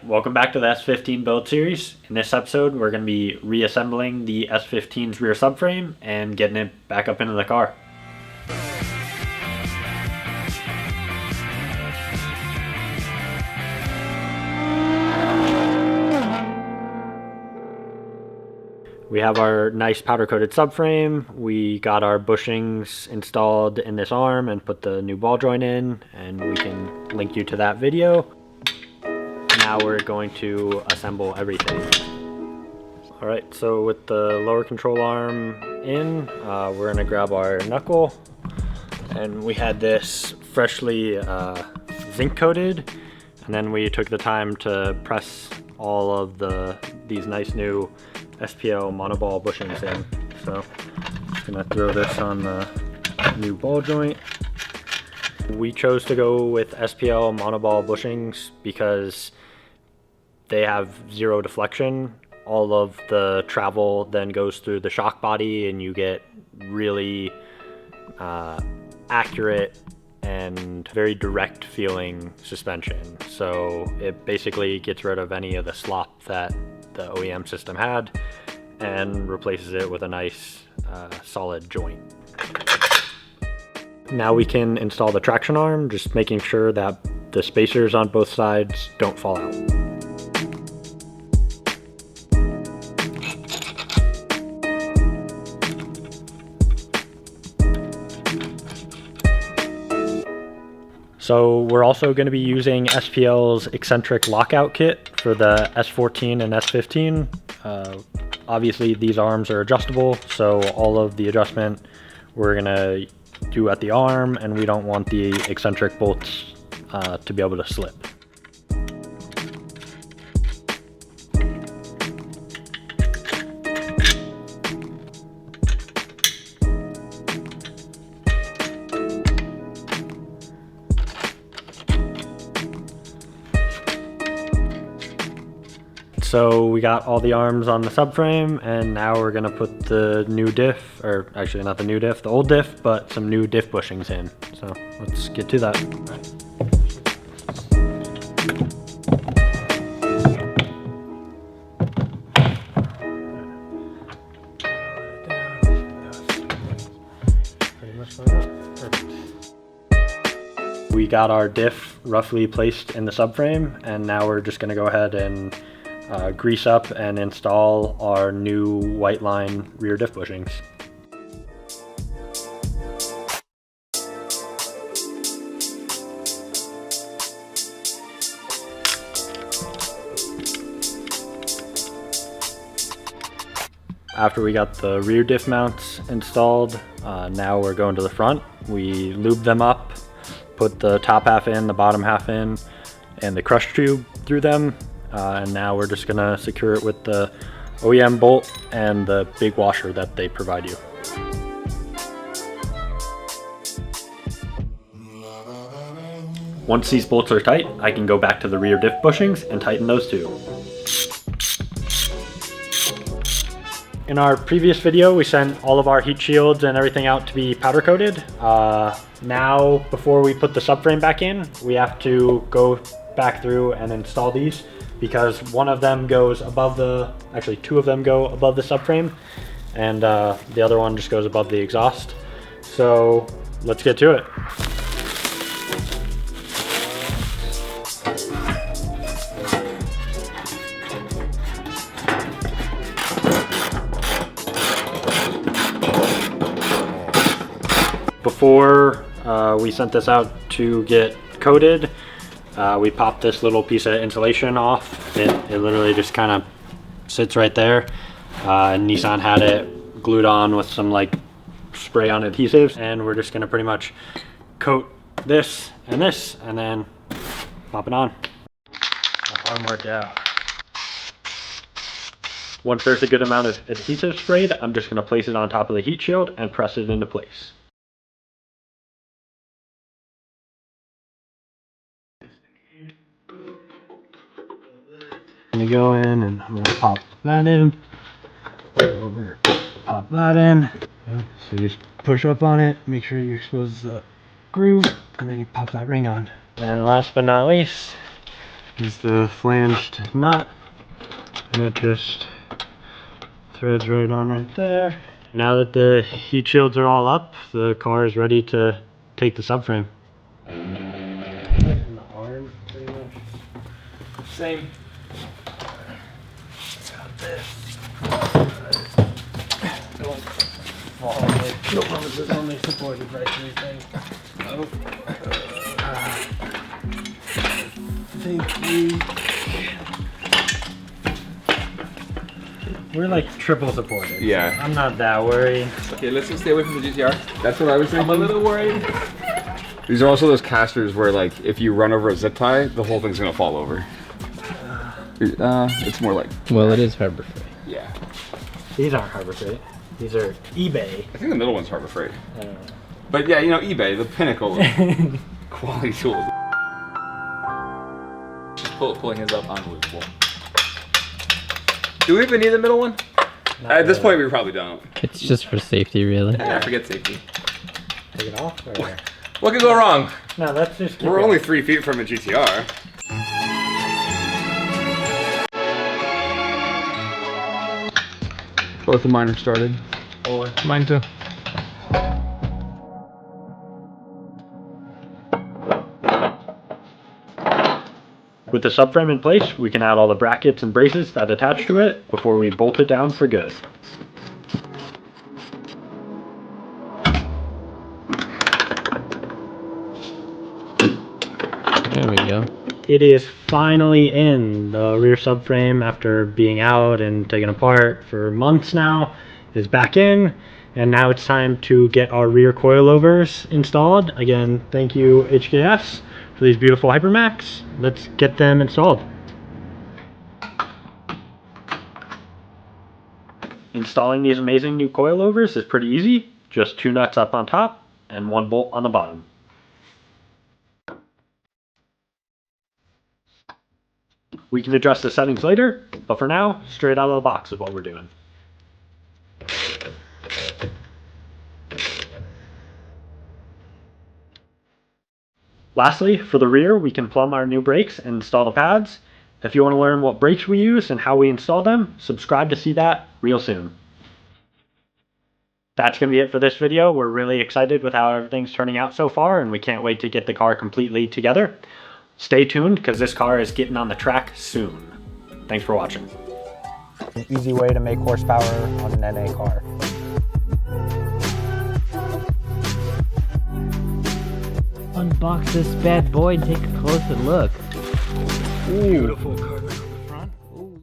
welcome back to the S15 build series. In this episode, we're going to be reassembling the S15's rear subframe and getting it back up into the car. We have our nice powder-coated subframe. We got our bushings installed in this arm and put the new ball joint in, and we can link you to that video. Now we're going to assemble everything. Alright, so with the lower control arm in, we're going to grab our knuckle. And we had this freshly zinc coated, and then we took the time to press all of these nice new SPL monoball bushings in. So I'm just going to throw this on the new ball joint. We chose to go with SPL monoball bushings because they have zero deflection. All of the travel then goes through the shock body and you get really accurate and very direct feeling suspension. So it basically gets rid of any of the slop that the OEM system had and replaces it with a nice solid joint. Now we can install the traction arm, just making sure that the spacers on both sides don't fall out. So we're also going to be using SPL's eccentric lockout kit for the S14 and S15. Obviously these arms are adjustable, so all of the adjustment we're going to do at the arm, and we don't want the eccentric bolts to be able to slip. So we got all the arms on the subframe, and now we're gonna put the new diff, or actually not the new diff, the old diff, but some new diff bushings in. So let's get to that. We got our diff roughly placed in the subframe, and now we're just gonna go ahead and grease up and install our new white line rear diff bushings. After we got the rear diff mounts installed, now we're going to the front. We lubed them up, put the top half in, the bottom half in, and the crush tube through them. And now we're just gonna secure it with the OEM bolt and the big washer that they provide you. Once these bolts are tight, I can go back to the rear diff bushings and tighten those too. In our previous video, we sent all of our heat shields and everything out to be powder coated. Now, before we put the subframe back in, we have to go back through and install these, because one of them goes above actually two of them go above the subframe, and the other one just goes above the exhaust. So let's get to it. Before we sent this out to get coated, we popped this little piece of insulation off. It literally just kind of sits right there. Nissan had it glued on with some like spray on adhesives, and we're just gonna pretty much coat this, and then pop it on. Arm worked out. Once there's a good amount of adhesive sprayed, I'm just gonna place it on top of the heat shield and press it into place. I'm gonna go in and I'm gonna pop that in. Over, pop that in. So you just push up on it, make sure you expose the groove, and then you pop that ring on. And last but not least, is the flanged nut, and it just threads right on right there. Now that the heat shields are all up, the car is ready to take the subframe. And the arm, pretty much. Same. Got this. Don't fall. No promises, only supported by 3 things. Oh. I think we're like triple supported. Yeah. So I'm not that worried. Okay, let's just stay away from the GTR. That's what I was thinking. I'm a little worried. These are also those casters where, like, if you run over a zip tie, the whole thing's gonna fall over. It's more like. Well, it is Harbor Freight. Yeah. These aren't Harbor Freight. These are eBay. I think the middle one's Harbor Freight. I don't know. But yeah, you know, eBay, the pinnacle of quality tools. Pulling his up unbelievable. Do we even need the middle one? At this point, we probably don't. It's just for safety, really. Yeah, forget safety. Take it off? Or... What could go wrong? No, let's just keep We're it. only 3 feet from a GTR. Both of mine are started. Mine too. With the subframe in place, we can add all the brackets and braces that attach to it before we bolt it down for good. There we go. It is finally in. The rear subframe, after being out and taken apart for months now, is back in. And now it's time to get our rear coilovers installed. Again, thank you HKS for these beautiful Hypermax. Let's get them installed. Installing these amazing new coilovers is pretty easy. Just 2 nuts up on top and 1 bolt on the bottom. We can adjust the settings later, but for now, straight out of the box is what we're doing. Lastly, for the rear, we can plumb our new brakes and install the pads. If you want to learn what brakes we use and how we install them, subscribe to see that real soon. That's going to be it for this video. We're really excited with how everything's turning out so far, and we can't wait to get the car completely together. Stay tuned, because this car is getting on the track soon. Thanks for watching. An easy way to make horsepower on an NA car. Unbox this bad boy and take a closer look. Beautiful car.